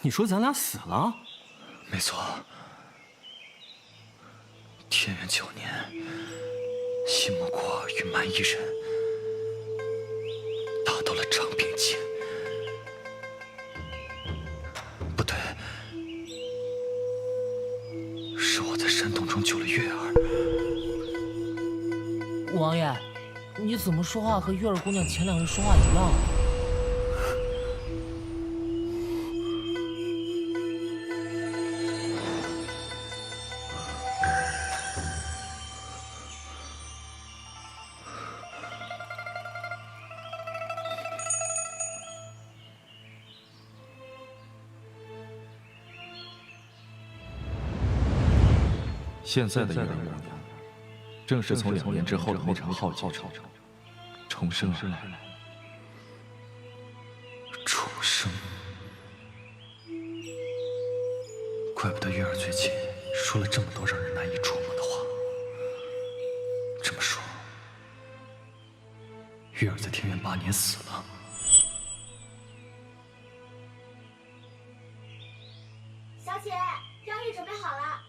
你说咱俩死了？没错。天元9年，西莫国与蛮夷人打到了长平境。不对，是我在山洞中救了月儿。王爷，你怎么说话和月儿姑娘前2日说话一样啊？现在的月儿姑娘，正是从2年之后的那场浩劫中重生而来。重生，怪不得月儿最近说了这么多让人难以捉摸的话。这么说，月儿在天元8年死了。小姐，药液准备好了。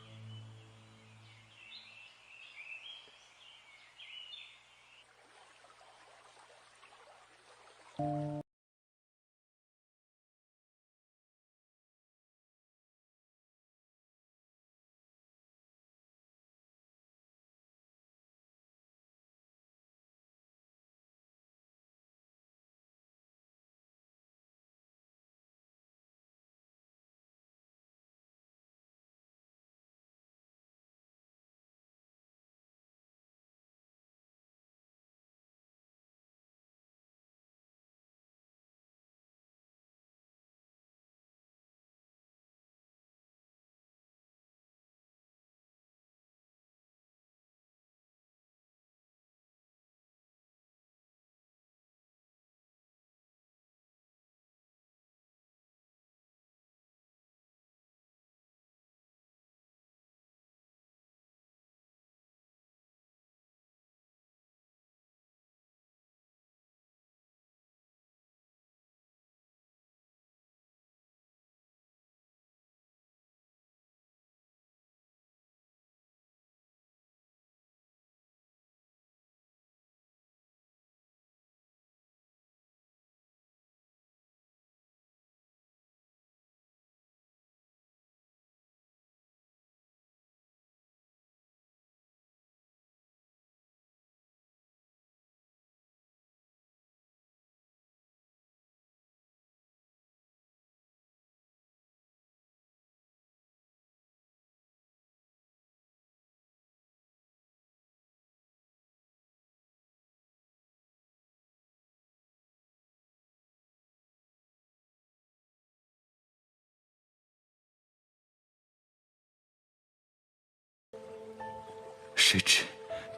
谁知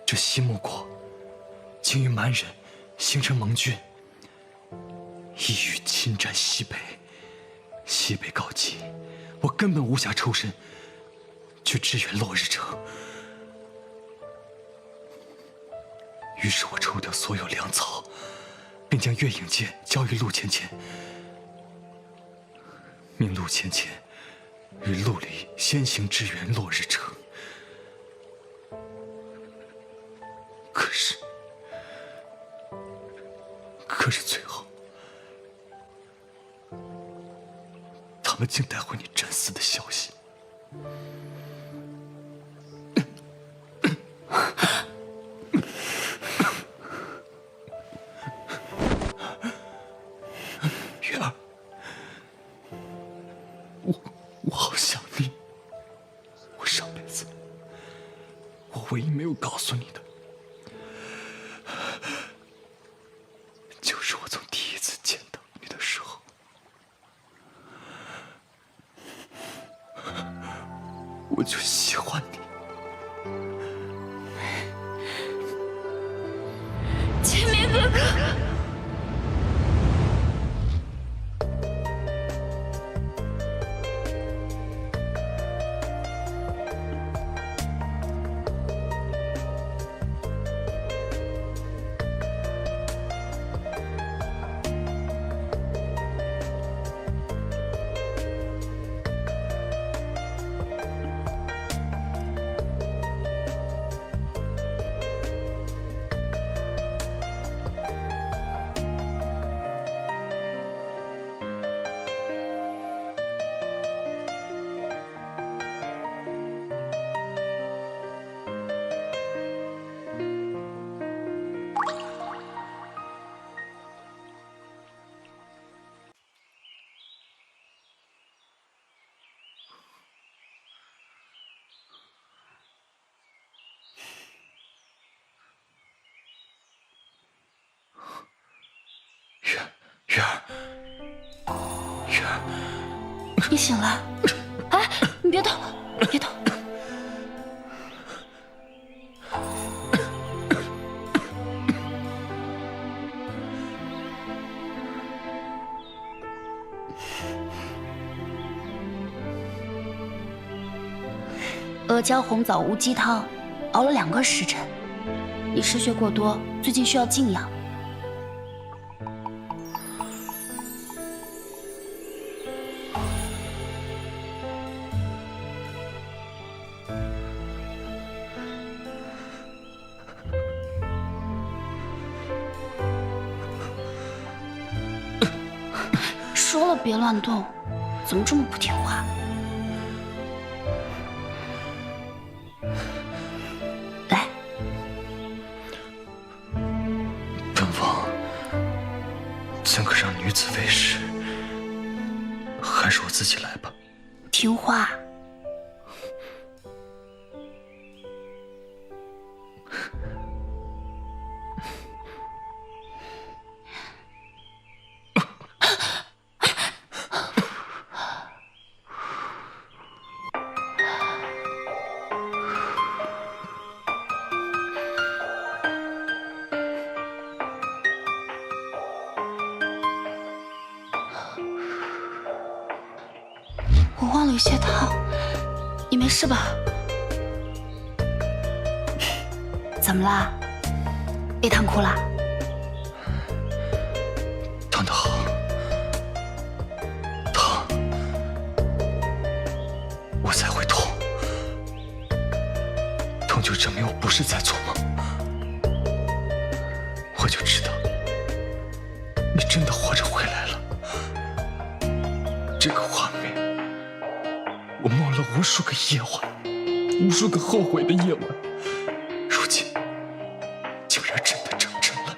这西莫国竟与蛮人形成盟军，意欲侵占西北。西北告急，我根本无暇抽身去支援落日城。于是我抽调所有粮草，并将月影剑交予陆芊芊，命陆芊芊与陆离先行支援落日城。可是最后，他们竟带回你战死的消息。月儿，我好想你。我上辈子，我唯一没有告诉你的，就是我从第一次见到你的时候，我就喜欢你。千明哥哥。你醒了？哎，你别动，别动。阿胶红枣乌鸡汤，熬了2个时辰。你失血过多，最近需要静养。说了别乱动，怎么这么不听话？来，本王怎可让女子为师？还是我自己来吧。听话。我忘了有些烫，你没事吧？怎么啦？被烫哭了？烫得好，烫，我才会痛，痛就证明我不是在做梦，我就知道你真的活着回来了。这个画面，我梦了无数个夜晚，无数个后悔的夜晚，如今竟然真的成真了。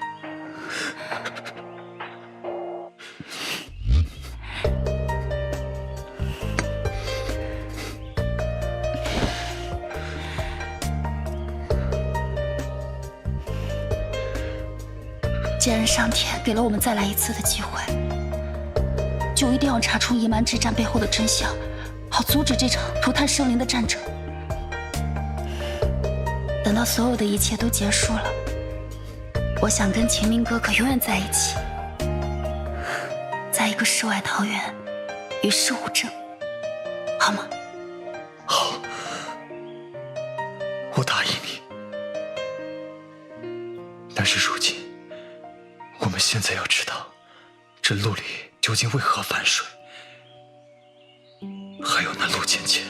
既然上天给了我们再来一次的机会，就一定要查出夷蛮之战背后的真相，好阻止这场涂炭生灵的战争。等到所有的一切都结束了，我想跟秦明哥哥永远在一起，在一个世外桃源，与世无争，好吗？好，我答应你。但是如今，我们现在要知道，这陆里究竟为何反水？还有那陆芊芊，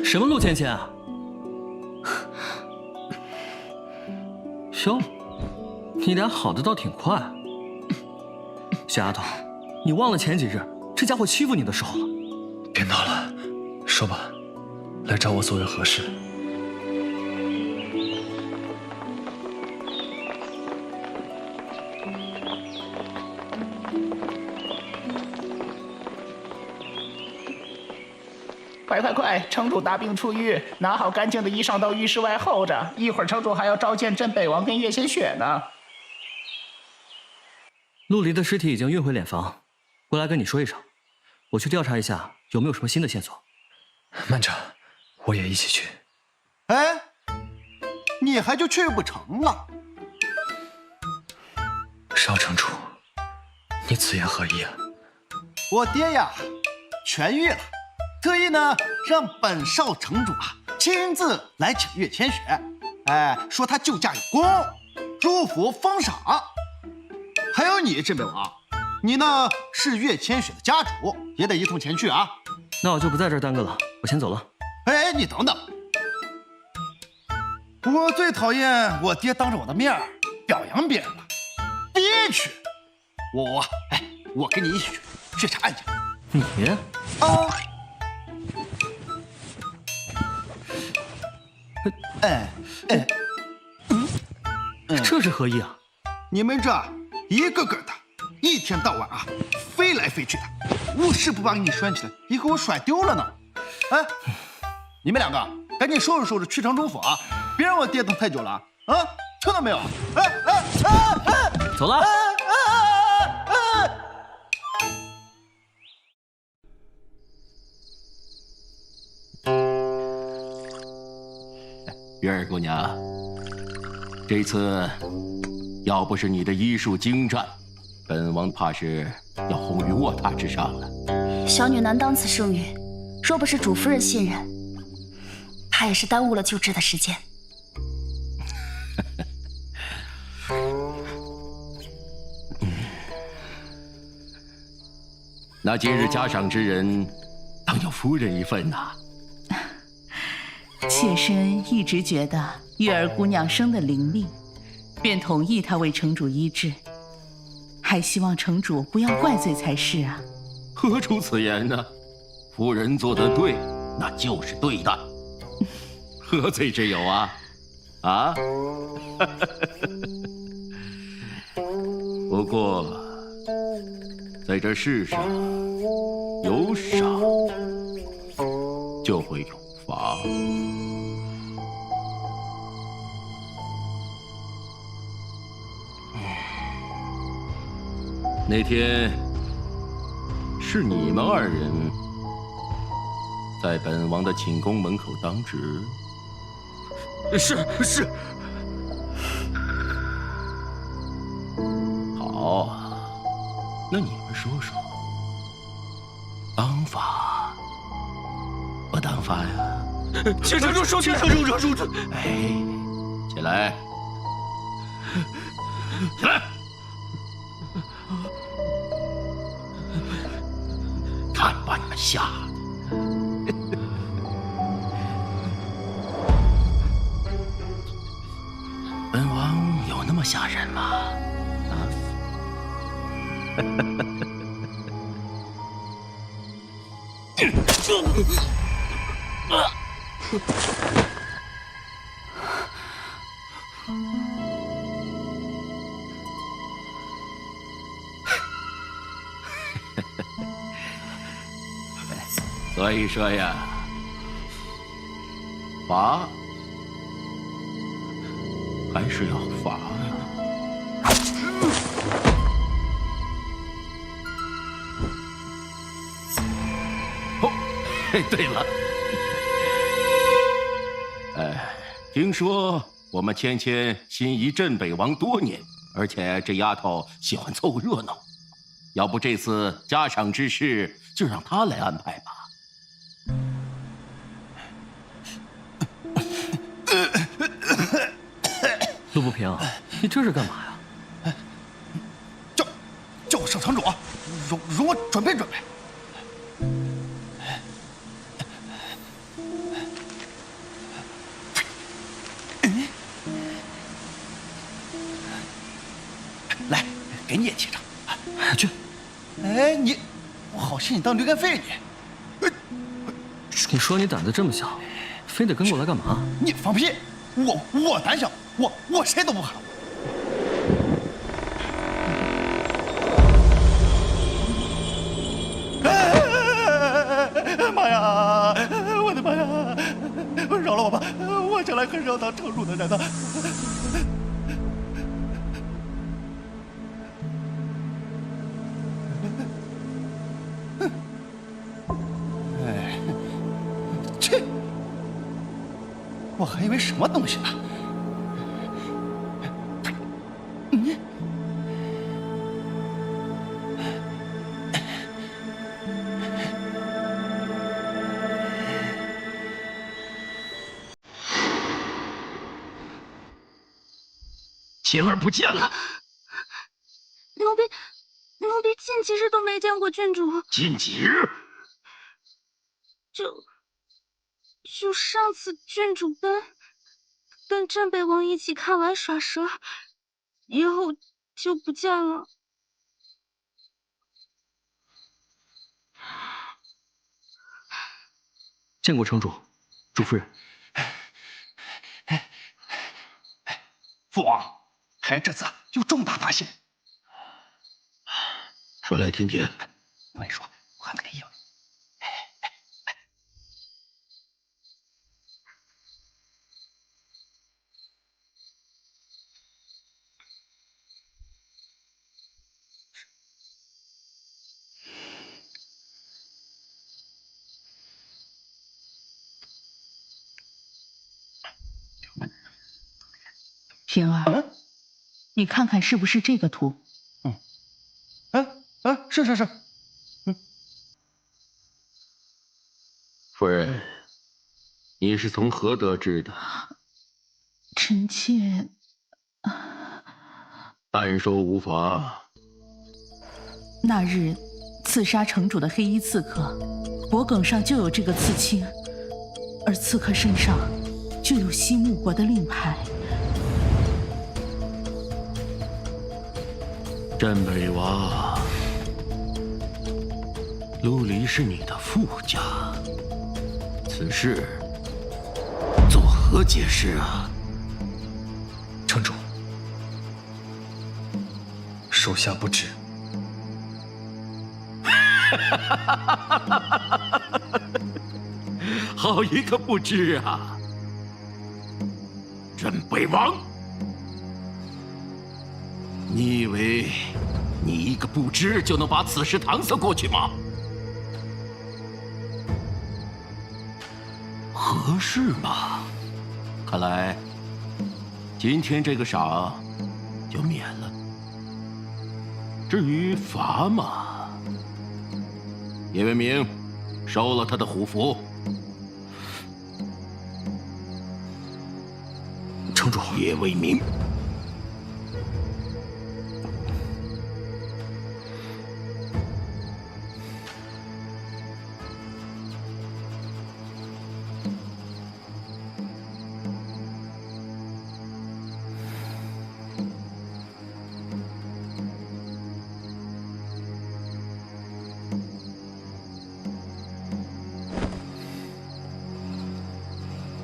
什么陆芊芊啊？哟，你俩好的倒挺快。小丫头，你忘了前几日这家伙欺负你的时候了？别闹了，说吧，来找我所为何事？快！城主大病初愈，拿好干净的衣裳到浴室外候着。一会儿城主还要召见镇北王跟岳仙雪呢。陆离的尸体已经运回殓房，过来跟你说一声，我去调查一下有没有什么新的线索。慢着，我也一起去。哎，你还就去不成了？少城主，你此言何意啊？我爹呀，痊愈了。特意呢，让本少城主啊亲自来请岳千雪，哎，说他救驾有功，祝福封赏。还有你镇北王，你呢是岳千雪的家主，也得一同前去啊。那我就不在这儿耽搁了，我先走了。哎，你等等，我最讨厌我爹当着我的面表扬别人了，别去。我跟你一起去查案去。你啊。这是何意啊？你们这一个个的，一天到晚啊，飞来飞去的，无事不把你拴起来，也给我甩丢了呢。哎，你们两个赶紧收拾收拾去城主府啊，别让我爹等太久了啊！听到没有？走了。哎！ ，月儿姑娘，这次要不是你的医术精湛，本王怕是要红于卧榻之上了。小女难当此圣谕，若不是主夫人信任，怕也是耽误了救治的时间。那今日嘉赏之人，当有夫人一份呐。妾身一直觉得月儿姑娘生得伶俐，便同意她为城主医治，还希望城主不要怪罪才是啊。何出此言呢？夫人做得对，那就是对的，何罪之有啊？啊？不过，在这世上，有赏就会有罚。那天是你们二人在本王的寝宫门口当值。是。好，那你们说说，当罚不当罚呀？请城主说，请城主说。哎，起来，起来！看把你们吓的！本王有那么吓人吗？啊？所以说呀，罚还是要罚呀。哦，对了，听说我们芊芊心仪镇北王多年，而且这丫头喜欢凑热闹，要不这次嘉赏之事就让她来安排吧。陆不平，你这是干嘛呀？叫我上城主，容我准备准备。来，给你也骑上。去。哎，我好心你当驴肝肺你。你说你胆子这么小，非得跟过来干嘛？你放屁！我胆小，我谁都不怕。妈呀！我的妈呀！饶了我吧，我将来可是要当城主的人呢。哎，切！我还以为什么东西呢。晴儿不见了。奴婢近几日都没见过郡主。近几日？就上次郡主跟镇北王一起看完耍蛇，以后就不见了。见过城主，主夫人。父王，这次有重大发现。说来听听。我跟你说，我看那个影。平儿，你看看是不是这个图？是。夫人，你是从何得知的？臣妾但说无妨。那日刺杀城主的黑衣刺客，脖颈上就有这个刺青，而刺客身上就有西木国的令牌。镇北王，陆离是你的父家，此事作何解释啊？城主，属下不知。好一个不知啊！镇北王，你以为你一个不知就能把此事搪塞过去吗？合适吗？看来今天这个赏就免了。至于罚嘛，叶为明收了他的虎符。城主，叶为明，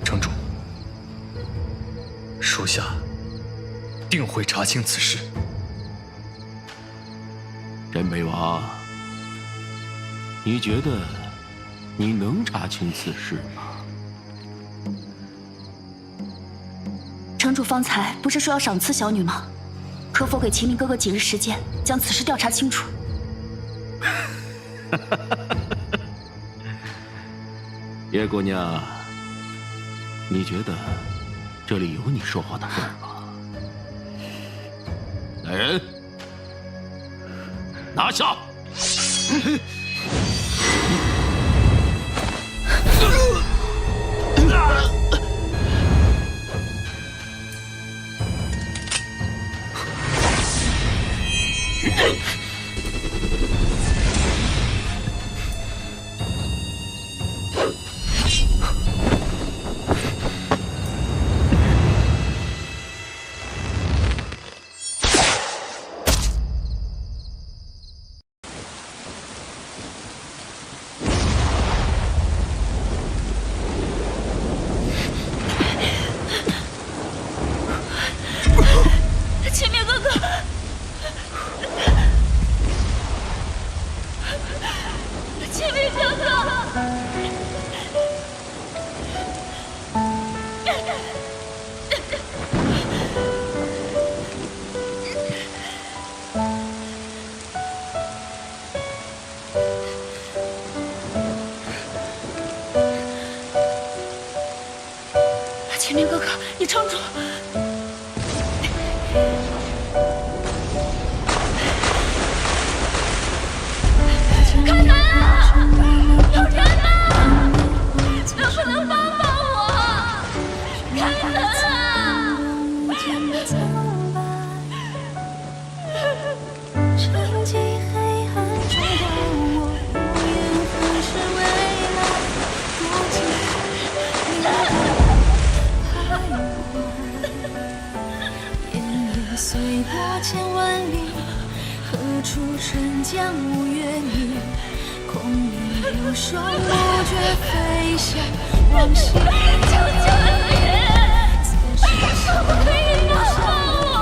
城主，属下定会查清此事。镇北王，你觉得你能查清此事吗？城主方才不是说要赏赐小女吗？可否给秦明哥哥几日时间，将此事调查清楚？叶姑娘，你觉得这里有你说话的份儿吗？来人，拿下！秦明哥哥，秦明哥哥，秦明哥哥，你撑住！开门啊！有人呐！能不能帮帮我？开门啊！沉寂黑暗中的我，无言何时未来？多情你太晚，烟云随波千万里，何处沉江无月影？空灵流手不觉飞翔，往昔求求你！可不可以帮帮我？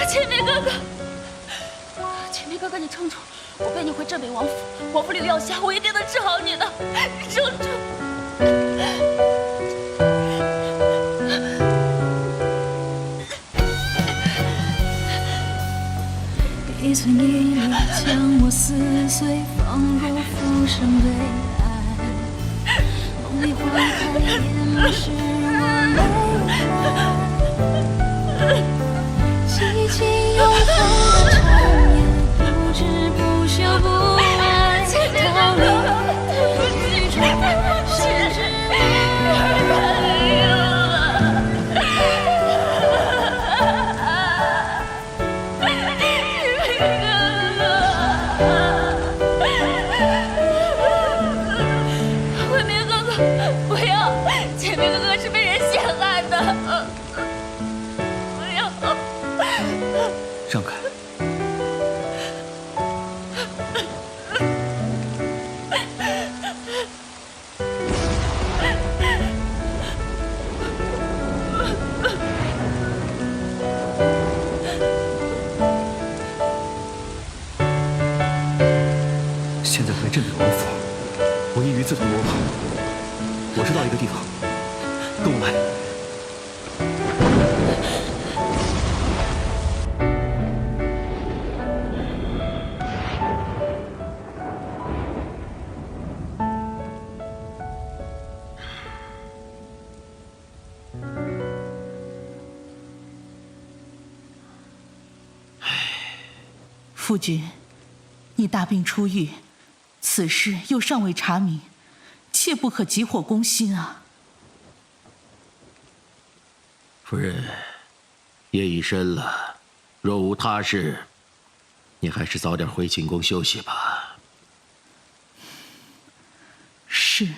秦明哥哥，秦明哥哥，你撑住！我背你回镇北王府，王府里有药箱，我一定能治好你的，撑住！成对岸，梦里花开掩饰我泪痕，激情永恒的长夜，不知不休不爱，逃离雨中，甚至让开！现在回镇北王府，我一鱼自投罗网。我知道一个地方，跟我来。夫君，你大病初愈，此事又尚未查明，切不可急火攻心啊！夫人，夜已深了，若无他事，你还是早点回寝宫休息吧。是。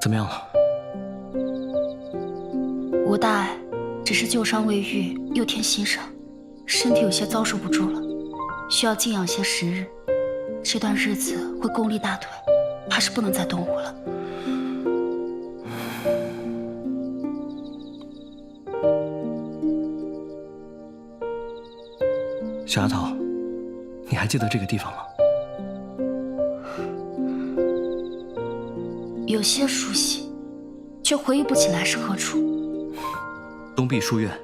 怎么样了？无大碍，只是旧伤未愈，又添新伤，身体有些遭受不住了，需要静养些时日。这段日子会功力大退，怕是不能再动武了。小丫头，你还记得这个地方吗？有些熟悉，却回忆不起来是何处。东壁书院。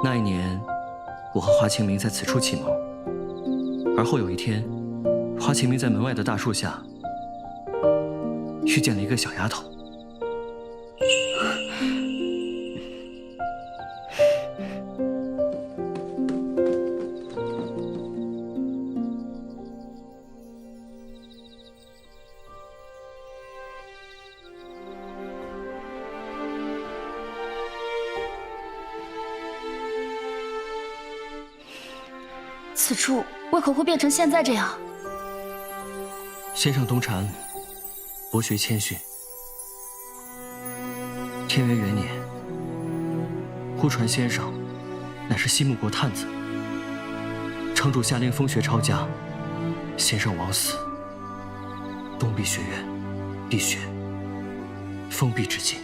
那一年，我和华清明在此处启蒙，而后有一天，华清明在门外的大树下遇见了一个小丫头。此处为何会变成现在这样？先生东禅，博学谦逊。天元元年，忽传先生乃是西木国探子，城主下令封学抄家，先生枉死，东壁学院闭学，封闭至今。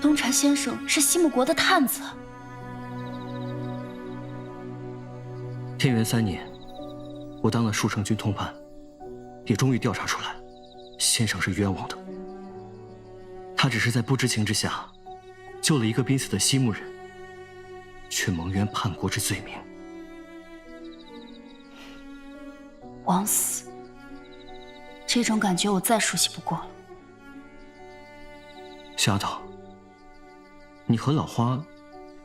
东禅先生是西木国的探子。天元3年，我当了戍城军通判，也终于调查出来，先生是冤枉的。他只是在不知情之下，救了一个濒死的西木人，却蒙冤叛国之罪名。枉死，这种感觉我再熟悉不过了。小丫头，你和老花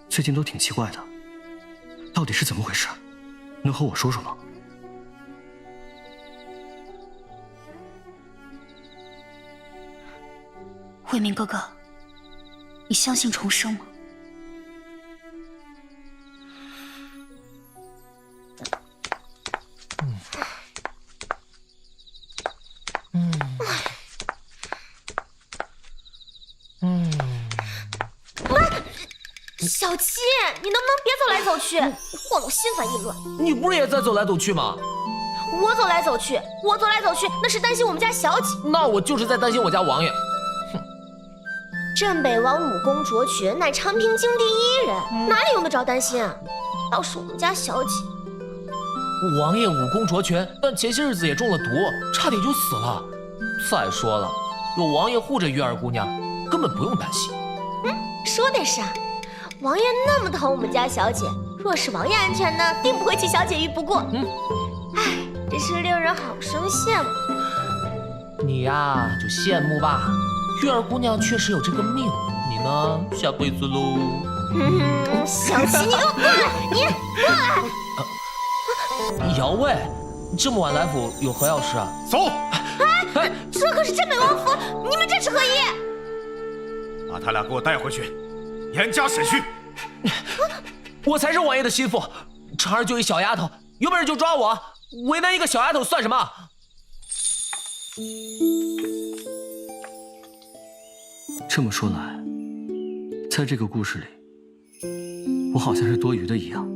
最近都挺奇怪的，到底是怎么回事？能和我说说吗？慧明哥哥，你相信重生吗？小七，你能不能别走来走去？晃动心烦意乱。你不是也在走来走去吗？我走来走去，那是担心我们家小姐。那我就是在担心我家王爷。镇北王武功卓群，乃长平京第1人，哪里用得着担心啊？倒是我们家小姐。王爷武功卓群，但前些日子也中了毒，差点就死了。再说了，有王爷护着月儿姑娘，根本不用担心。说的是啊，王爷那么疼我们家小姐，若是王爷安全呢，定不会弃小姐于不顾。唉，真是令人好生羡慕。你呀，就羡慕吧。月儿姑娘确实有这个命，你呢，下辈子喽。小七，你给我过来！你过来！姚卫，你这么晚来府有何要事啊？走！哎，这可是镇北王府，你们这是何意？把他俩给我带回去，严加审讯。我才是王爷的心腹，婵儿就一小丫头，有本事就抓我，为难一个小丫头算什么？这么说来，在这个故事里，我好像是多余的一样。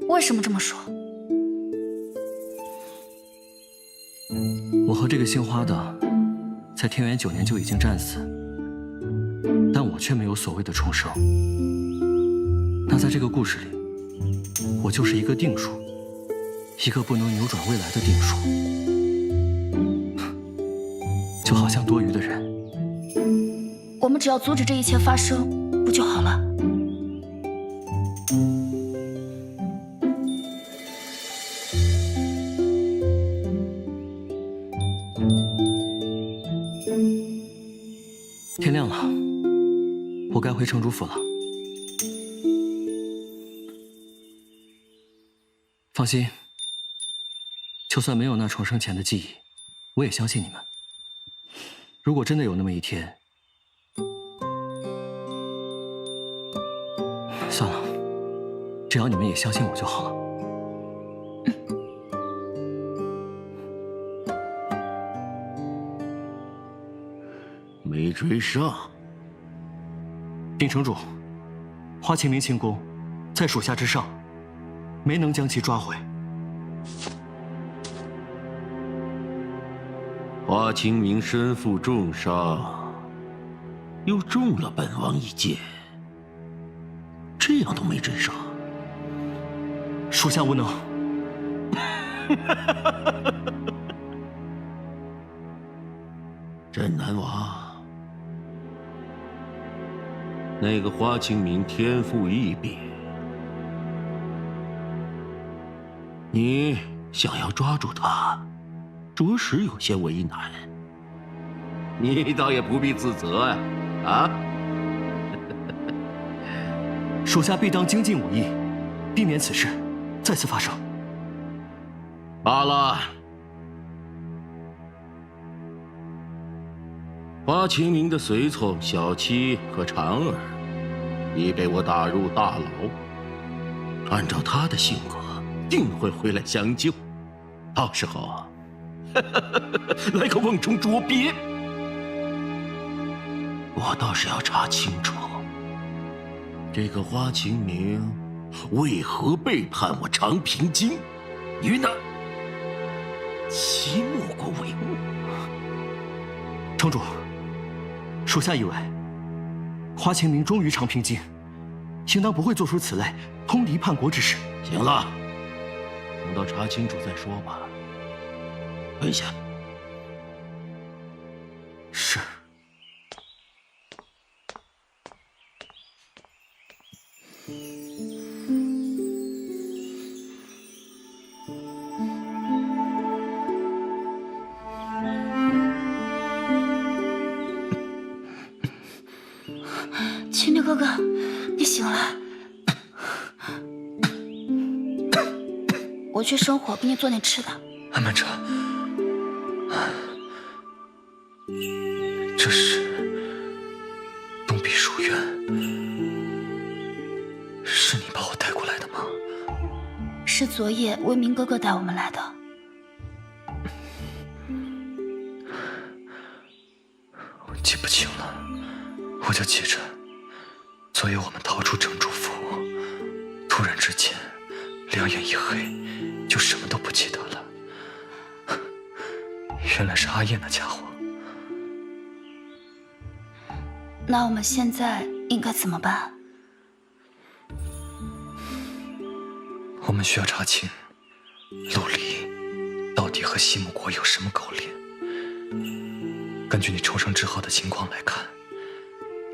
为什么这么说？我和这个姓花的，在天元9年就已经战死，但我却没有所谓的重生。那在这个故事里，我就是一个定数，一个不能扭转未来的定数，就好像多余的人。我们只要阻止这一切发生，不就好了？天亮了，我该回城主府了。放心，就算没有那重生前的记忆，我也相信你们。如果真的有那么一天，算了，只要你们也相信我就好了。没追上。禀城主，花清明轻功在属下之上，没能将其抓回。花清明身负重伤，又中了本王一箭，这样都没追上，属下无能。镇南王，那个花清明天赋异禀，你想要抓住他，着实有些为难。你倒也不必自责呀，啊！属下必当精进武艺，避免此事再次发生。罢了。花清明的随从小七和婵儿已被我打入大牢，按照他的性格，定会回来相救。到时候，来个瓮中捉鳖。我倒是要查清楚，这个花清明为何背叛我长平京，与那齐穆国为伍。城主，属下以为，花清明忠于长平京，应当不会做出此类通敌叛国之事。行了，等到查清楚再说吧。跪下。是。清明哥哥，你醒了。我去生火，给你做点吃的。慢着，这是东壁书院，是你把我带过来的吗？是昨夜为明哥哥带我们来的。我记不清了，我就记着，昨夜我们逃出城主府，突然之间两眼一黑，就什么都不记得了。原来是阿叶那家伙。那我们现在应该怎么办？我们需要查清陆离到底和西木国有什么勾连。根据你重生之后的情况来看，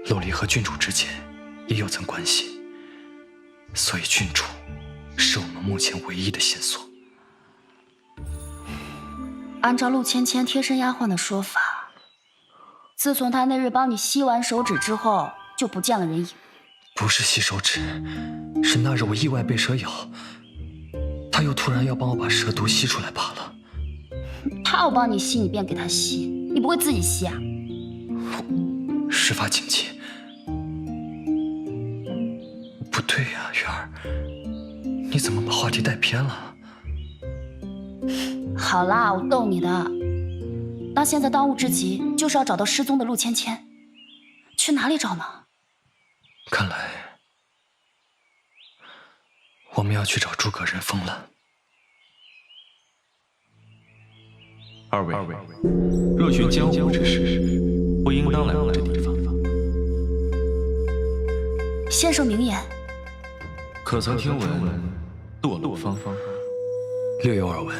陆离和郡主之间也有层关系，所以郡主是我们目前唯一的线索。按照陆芊芊贴身丫鬟的说法，自从她那日帮你吸完手指之后，就不见了人影。不是吸手指，是那日我意外被蛇咬，他又突然要帮我把蛇毒吸出来罢了。他要帮你吸，你便给他吸，你不会自己吸啊？事发紧急。不对呀，月儿，你怎么把话题带偏了？好啦，我逗你的。那现在当务之急就是要找到失踪的陆芊芊，去哪里找呢？看来我们要去找诸葛仁风了。二位，若寻江湖之事，不应当来我这地方。先生明言。可曾听闻堕落芳？略有耳闻，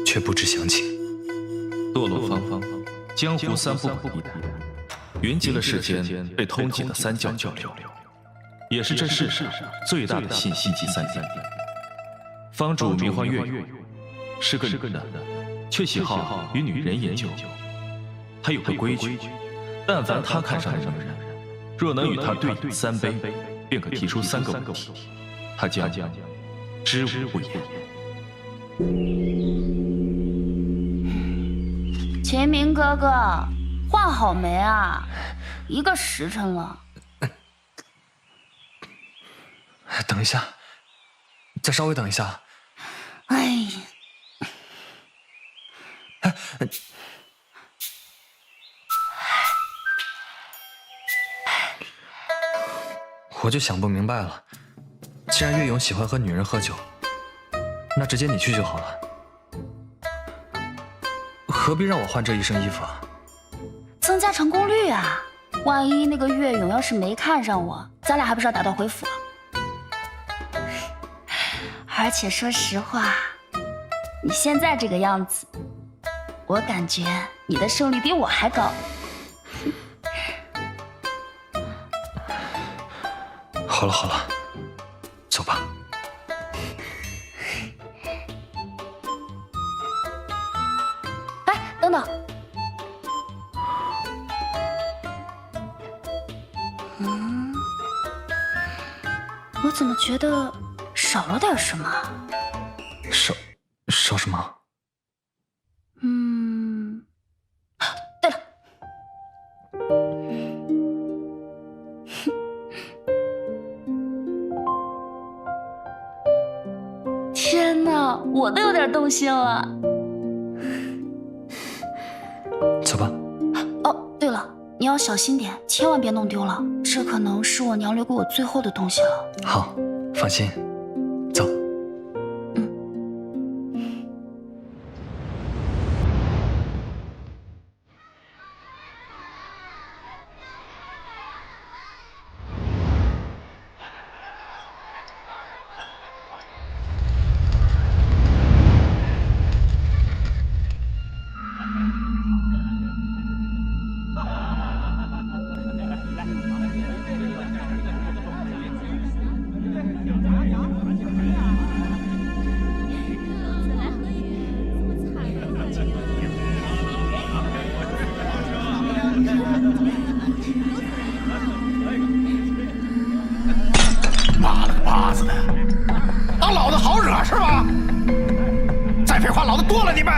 却不知详情。堕落芳，江湖三不可一带，云集了世间被通缉的三教九流，也是这世上最大的信息集散地。坊主名唤月月，是个女的，却喜好与女人饮酒。她有个规矩，但凡她看上的女人，若能与她对饮3杯，便可提出3个问题，她将知无不言。秦明哥哥，画好没啊？1个时辰了。等一下，再稍微等一下。哎，我就想不明白了，既然岳勇喜欢和女人喝酒，那直接你去就好了，何必让我换这一身衣服啊？增加成功率啊！万一那个岳勇要是没看上我，咱俩还不是要打道回府啊？而且说实话，你现在这个样子，我感觉你的胜率比我还高。好了好了，走吧。哎，等等。我怎么觉得少了点什么？少什么？对了，天哪，我都有点动心了。走吧。哦，对了，你要小心点，千万别弄丢了，这可能是我娘留给我最后的东西了。好，放心，走。妈了个巴子的，当老子好惹是吧？再废话，老子剁了你们！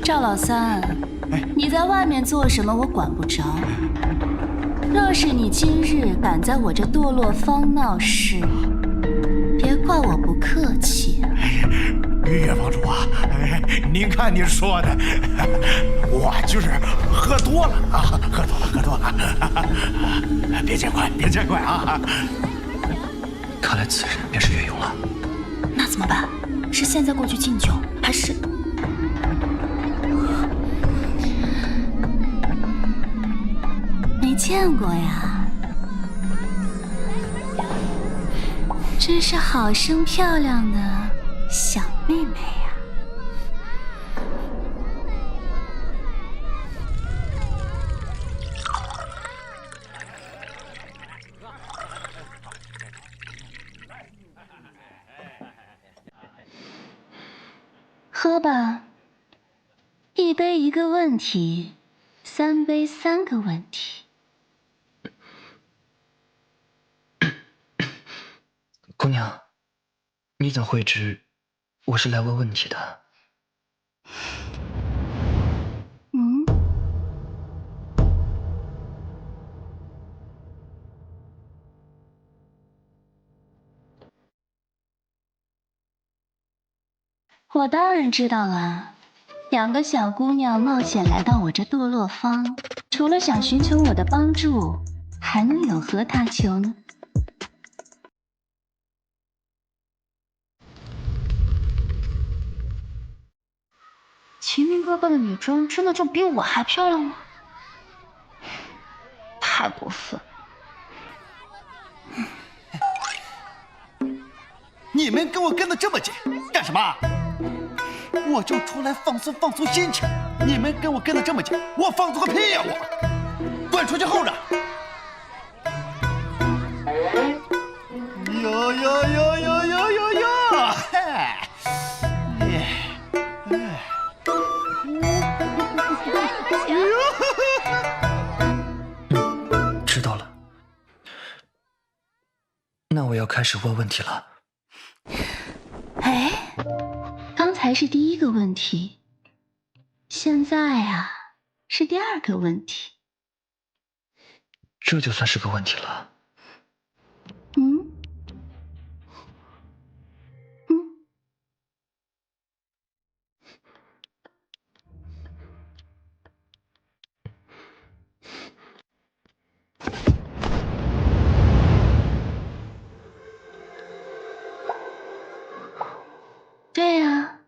赵老三，你在外面做什么我管不着，若是你今日敢在我这堕落坊闹事，别怪我不客气。岳房主啊，您看您说的，我就是喝多了啊，喝多了，别见怪啊！看来此人便是岳勇了。那怎么办？是现在过去敬酒，还是……没见过呀，真是好生漂亮的小妹妹呀！喝吧，一杯一个问题，三杯三个问题。姑娘，你怎会知我是来问问题的？嗯，我当然知道了。两个小姑娘冒险来到我这堕落坊，除了想寻求我的帮助，还能有何他求呢？秦明哥哥的女装真的就比我还漂亮吗？太过分！你们跟我跟得这么紧，干什么？我就出来放松心情，你们跟我跟得这么紧，我放松个屁呀！我滚出去候着！哟！知道了，那我要开始问问题了。哎，刚才是第一个问题，现在啊是第二个问题。这就算是个问题了。对呀，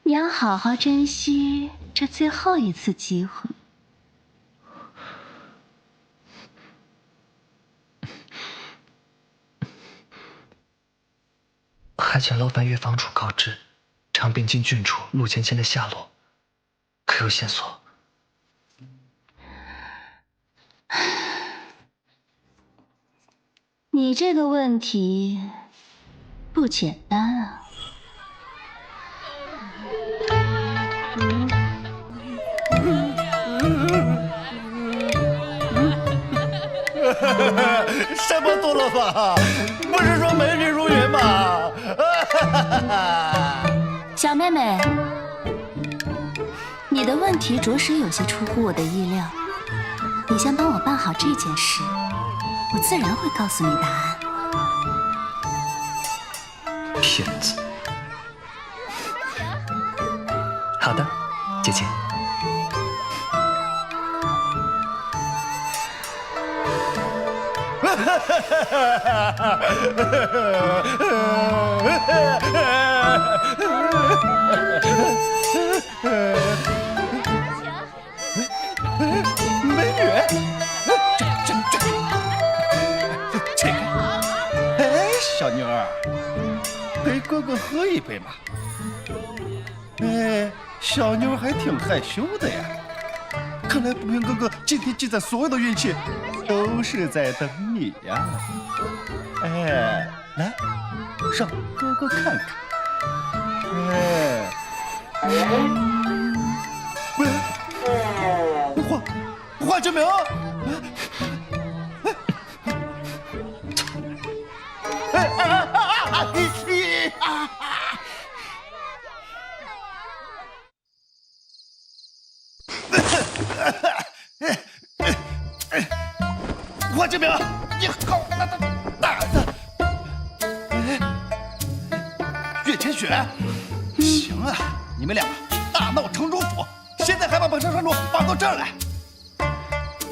你要好好珍惜这最后一次机会。还请劳烦岳房主告知长滨京郡主陆芊芊的下落，可有线索？你这个问题不简单啊！什么堕落坊？不是说美女如云吗？小妹妹，你的问题着实有些出乎我的意料。你先帮我办好这件事，我自然会告诉你答案。骗子！好的，姐姐。美女，这个，哎，小妞儿，陪哥哥喝一杯嘛。哎，小妞还挺害羞的呀。看来不平哥哥今天积攒所有的运气，都是在等你呀。哎，来，让哥哥看看。哎，喂，华清明，霍志明，你好大的！岳千雪，行啊，你们俩大闹城主府，现在还把本少城主绑到这儿来，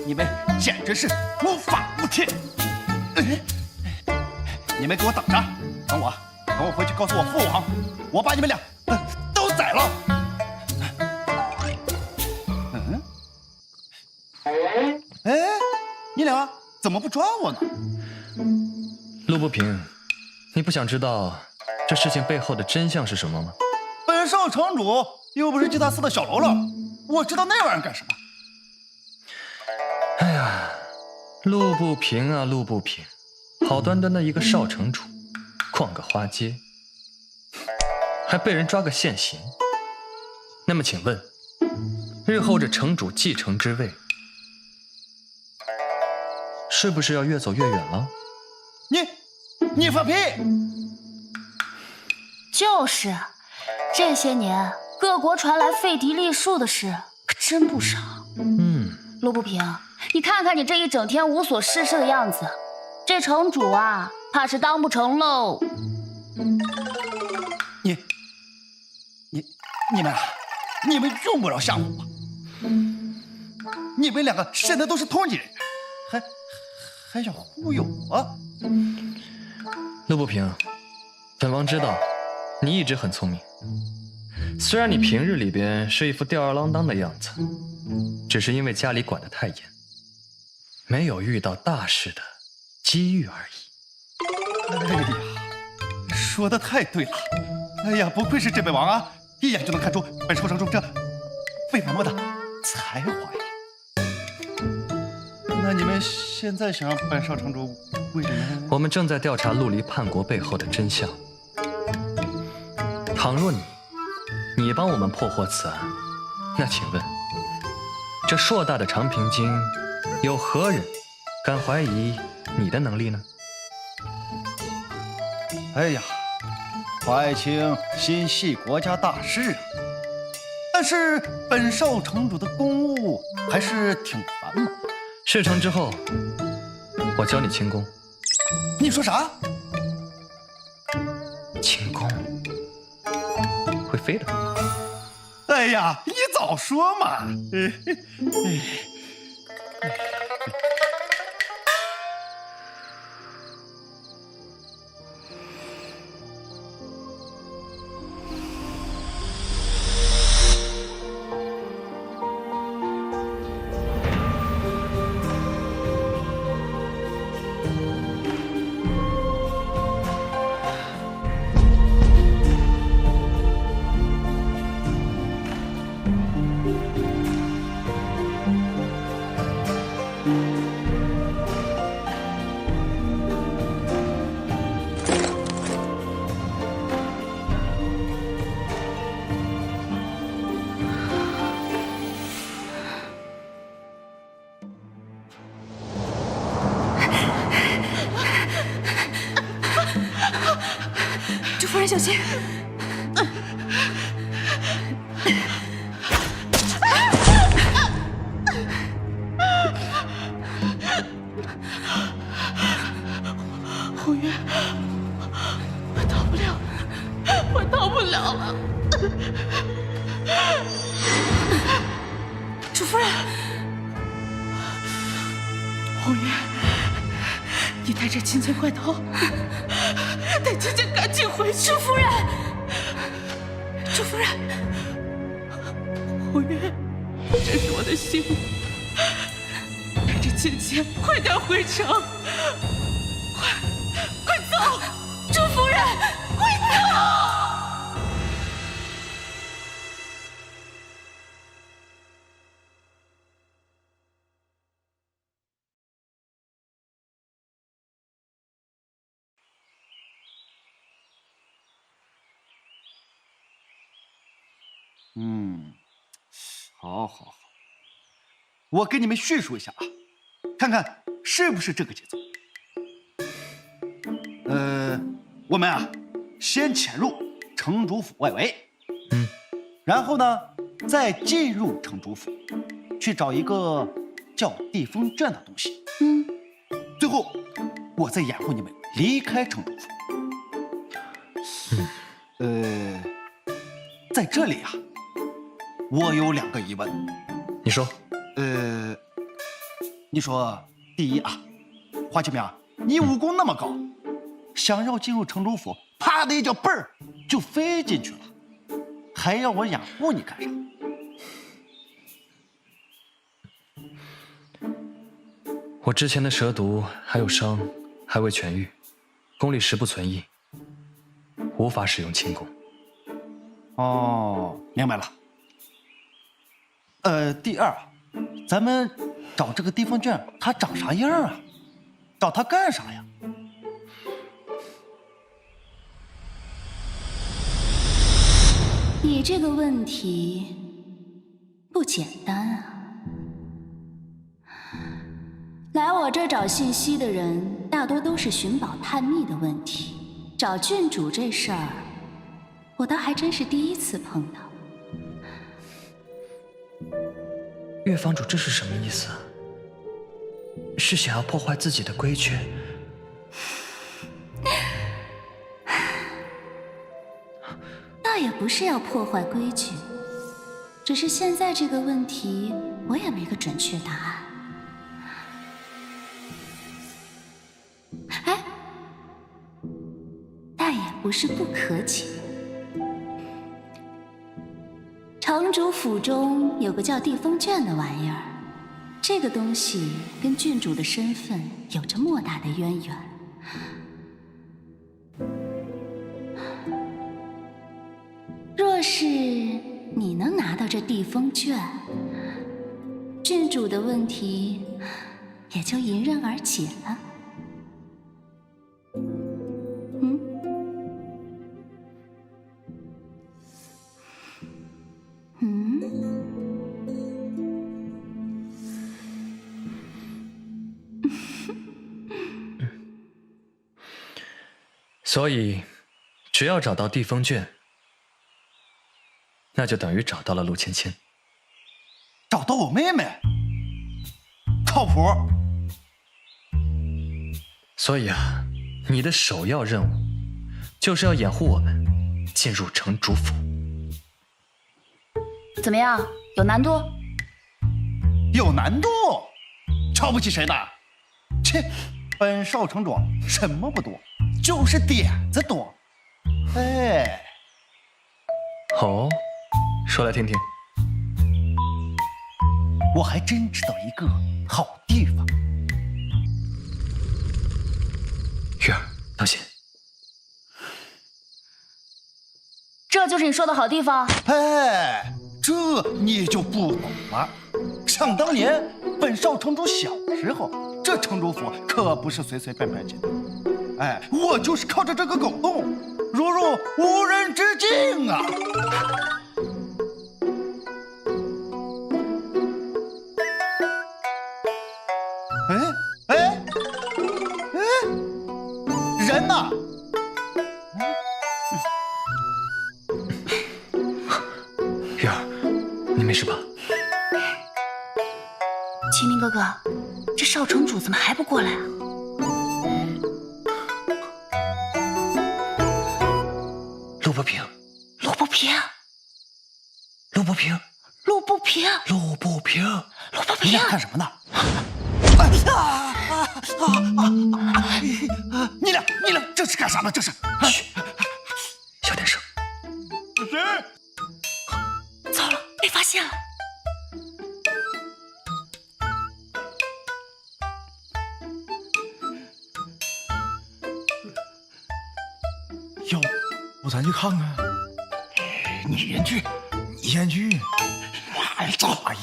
你们简直是无法无天！你们给我等着，等我回去告诉我父王，我把你们俩都宰了。哎，你俩怎么不抓我呢？陆不平，你不想知道这事情背后的真相是什么吗？本少城主又不是祭大司的小喽啰，我知道那玩意儿干什么？哎呀，陆不平啊，陆不平，好端端的一个少城主，逛个花街，还被人抓个现行。那么请问，日后这城主继承之位，是不是要越走越远了？你放屁！就是，这些年各国传来废嫡立庶的事可真不少。陆不平，你看看你这一整天无所事事的样子，这城主啊，怕是当不成喽。你们用不着吓唬我，你们两个现在都是通缉人员，还想忽悠我？陆不平，本王知道你一直很聪明，虽然你平日里边是一副吊儿郎当的样子，只是因为家里管得太严，没有遇到大事的机遇而已。哎呀，说的太对了！哎呀，不愧是镇北王啊，一眼就能看出本少城主这未满摸的才华呀。那你们现在想让本少城主为什么？我们正在调查陆离叛国背后的真相。倘若你帮我们破获此案，那请问，这硕大的长平京，有何人敢怀疑你的能力呢？哎呀，华爱卿心系国家大事啊，但是本少城主的公务还是挺繁忙。事成之后，我教你轻功。你说啥？轻功会飞的。哎呀，你早说嘛！主夫人小心！红月，我逃不了了，我逃不了了！主夫人，红月，你带着青青快逃！带青青赶紧回去！主夫人，主夫人，红月，这是我的心，带着青青快点回城！快走！主夫人，快走！好，我给你们叙述一下啊，看看是不是这个节奏。我们啊，先潜入城主府外围，然后呢，再进入城主府，去找一个叫地风卷的东西。最后我再掩护你们离开城主府。在这里啊，我有2个疑问。你说。你说，第一啊，花清明，你武功那么高，想要进入城主府，啪的一脚蹦儿就飞进去了，还要我掩护你干啥？我之前的蛇毒还有伤还未痊愈，功力实不存异，无法使用轻功。哦，明白了。第二，咱们找这个地风卷，它长啥样啊？找它干啥呀？你这个问题不简单啊！来我这找信息的人，大多都是寻宝探秘的问题。找郡主这事儿，我倒还真是第一次碰到。岳房主这是什么意思？是想要破坏自己的规矩？倒也不是要破坏规矩，只是现在这个问题，我也没个准确答案。哎，但也不是不可解。城主府中有个叫地风卷的玩意儿，这个东西跟郡主的身份有着莫大的渊源。若是你能拿到这地风卷，郡主的问题也就迎刃而解了。所以，只要找到地风卷，那就等于找到了陆芊芊。找到我妹妹，靠谱。所以啊，你的首要任务就是要掩护我们进入城主府。怎么样？有难度？有难度？瞧不起谁呢？切，本少城主什么不多，就是点子多。哎，哦，说来听听。我还真知道一个好地方。月儿，当心！这就是你说的好地方？哎，这你就不懂了。想当年，本少城主小时候，这城主府可不是随随便便进的。哎，我就是靠着这个狗洞，如入无人之境啊！哎，人呢？月儿，你没事吧？秦明哥哥，这少城主怎么还不过来啊？陆不平，陆不平，陆不平，陆不平，陆不平，陆不平，你俩干什么呢？你俩这是干啥呢？这是？嘘，小点声。谁？糟了，被发现了。要不咱去看看？你先去，你先去。哎，走！哎呀！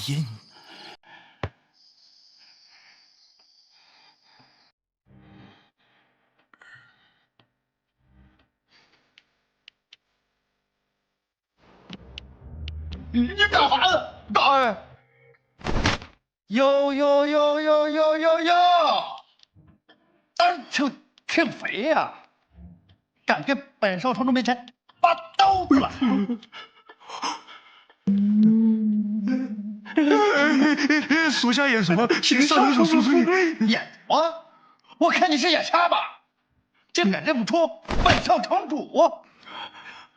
你干啥呢？大爷！哟！胆就挺肥呀，敢跟本少城主面前拔刀子了？属下演什么？请上主恕罪。演什么？我看你是眼瞎吧？竟敢认不出本少城主！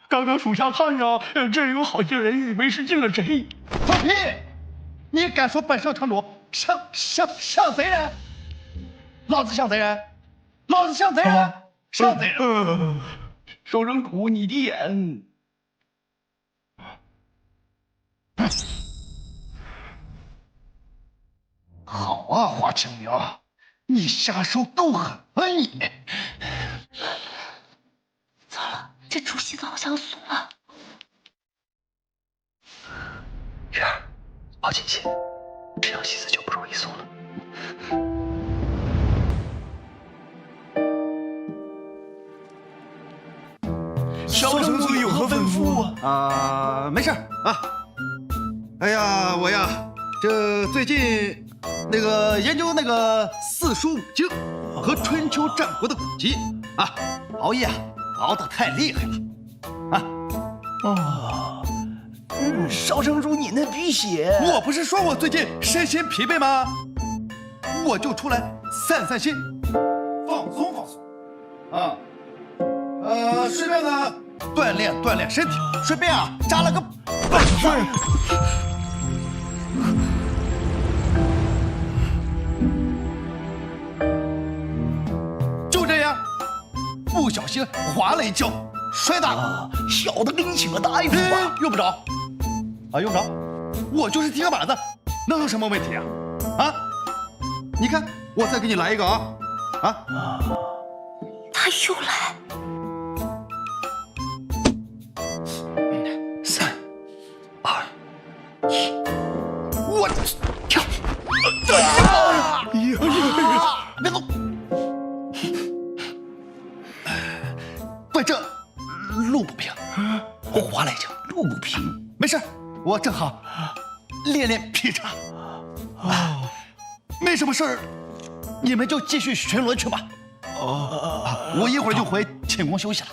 刚刚属下看着这有好些人以为是进了贼。放屁！你敢说本少城主像贼人？老子像贼人？老子像贼人？像贼人？少城主，你的眼。好啊，华清明，你下手够狠啊你！糟了，这主戏子好像怂了。月儿，抱紧些，这样戏子就不容易怂了。小城主有何吩咐啊？没事啊。哎呀，我呀，这最近那个研究那个四书五经和春秋战国的古籍啊，熬夜熬得太厉害了啊。哦，少城主你那鼻血，我不是说我最近身心疲惫吗？我就出来散散心，放松放松啊。顺便呢锻炼身体，顺便啊扎了个本子。就这样，不小心滑了一跤，摔倒了。小的给你请个大夫吧。用不着啊，用不着。我就是踢个板子，能有什么问题啊？啊，你看，我再给你来一个啊！他又来。3、2、1，我跳！别动！反正路不平，我滑了一跤，路不平，没事，我正好练劈叉。没什么事儿，你们就继续巡逻去吧。我一会儿就回寝宫休息了。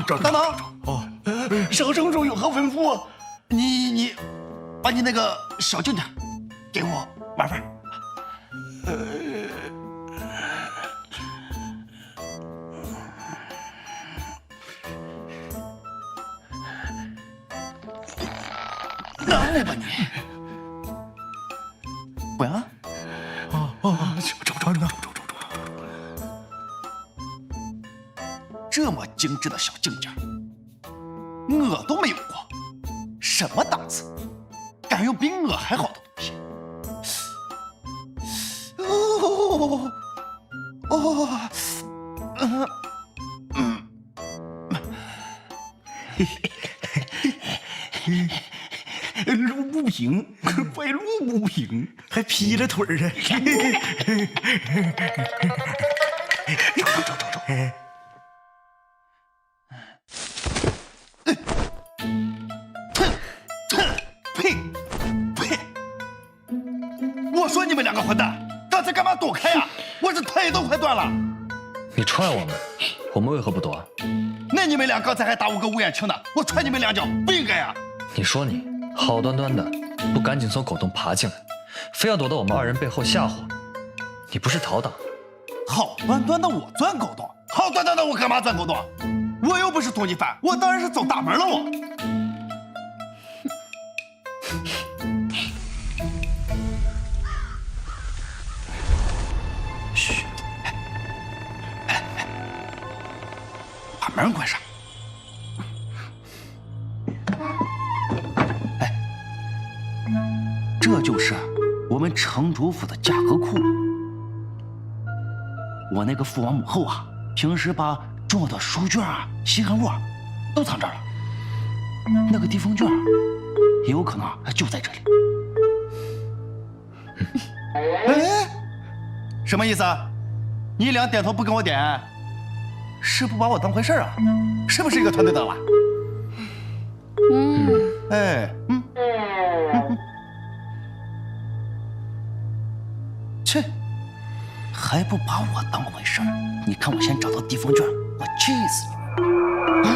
等等，少城主有何吩咐？你把你那个小镜子给我玩玩。拿来吧你。不要。这么精致的小镜件，我都没有过。什么档次？敢用比我还好的东西？路不平，怪路不平，还劈着腿儿啊！呸！我说你们两个混蛋，刚才干嘛躲开呀？我这腿都快断了。你踹我们，我们为何不躲？那你们俩刚才还打我个五眼青呢，我踹你们两脚不应该呀。你说你好端端的，不赶紧从狗洞爬进来，非要躲到我们2人背后吓唬？你不是逃党？好端端的我钻狗洞，好端端的我干嘛钻狗洞？我又不是通缉犯，我当然是走大门了我。嘘，把门关上。这就是我们城主府的价格库。我那个父王母后啊，平时把重要的书卷啊、稀罕物啊都藏这儿了。那个地封卷也有可能就在这里。哎，什么意思啊？你俩点头不跟我点，是不把我当回事啊？是不是一个团队的了？切，还不把我当回事儿？你看我先找到地封卷，我气死你！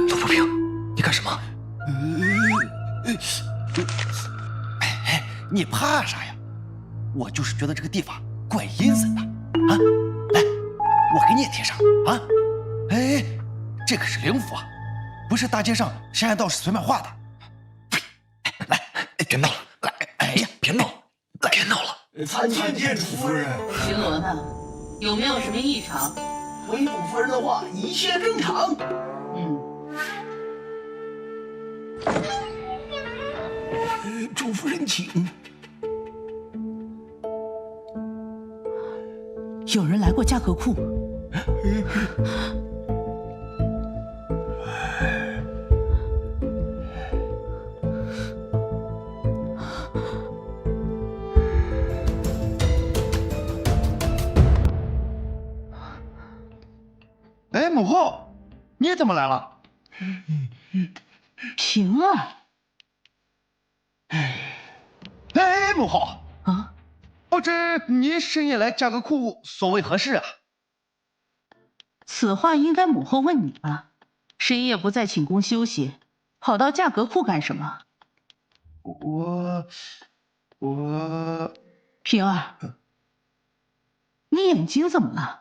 陆不平，你干什么？你怕啥呀？我就是觉得这个地方怪阴森的啊！来，我给你也贴上啊！哎，这可是灵符啊，不是大街上山野道士随便画的。来，别闹了，来，哎呀，别闹，别闹了！参见主夫人。巡逻呢？有没有什么异常？回主夫人的话，一切正常。主夫人请。有人来过价格库。哎，母后，你怎么来了？平儿。哎，母后啊，不知您深夜来价格库所为何事啊？此话应该母后问你吧？深夜不在寝宫休息，跑到价格库干什么？我，平儿，你眼睛怎么了？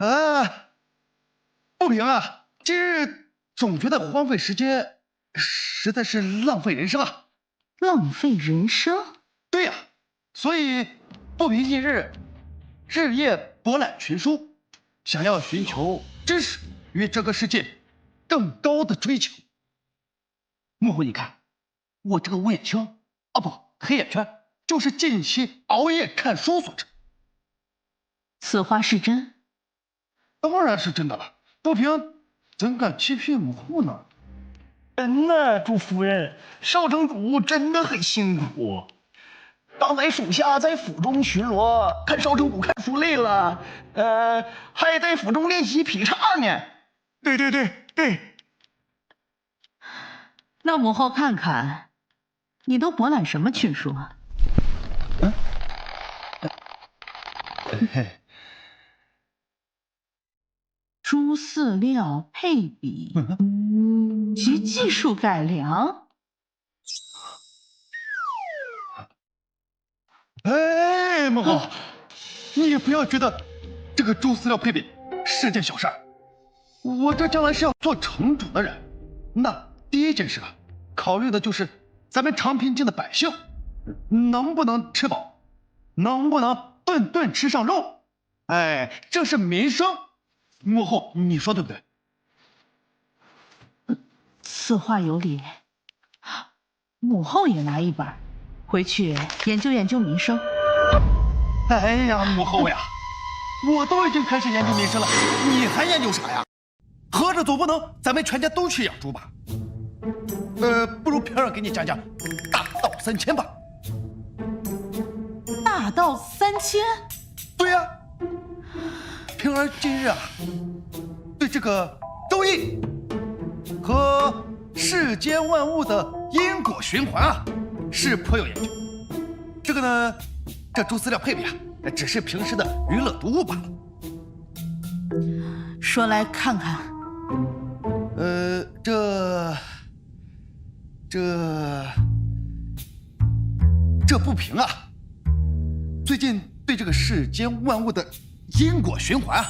不平啊，今日总觉得荒废时间，实在是浪费人生啊！浪费人生？对呀，所以不平近日日夜博览群书，想要寻求知识与这个世界更高的追求。幕后，你看我这个乌眼青啊，不，黑眼圈，就是近期熬夜看书所致。此话是真？当然是真的了，不平怎敢欺骗母后呢？真的，主夫人，少城主真的很辛苦。刚才属下在府中巡逻，看少城主看书累了，还在府中练习劈叉呢。对。那母后看看，你都博览什么群书啊？猪饲料配比及技术改良。哎，母后，你也不要觉得这个猪饲料配比是件小事儿。我这将来是要做城主的人，那第一件事啊，考虑的就是咱们长平境的百姓能不能吃饱，能不能顿顿吃上肉。哎，这是民生。母后，你说对不对？此话有理。母后也拿一本，回去研究研究民生。哎呀，母后呀，我都已经开始研究民生了，你还研究啥呀？合着总不能咱们全家都去养猪吧？不如平儿给你讲讲大道3000吧。大道3000？对呀，平儿今日啊，对这个周易和世间万物的因果循环啊，是颇有研究。这个呢，这猪饲料配比啊，只是平时的娱乐读物罢了。说来看看。这不平啊！最近对这个世间万物的因果循环啊，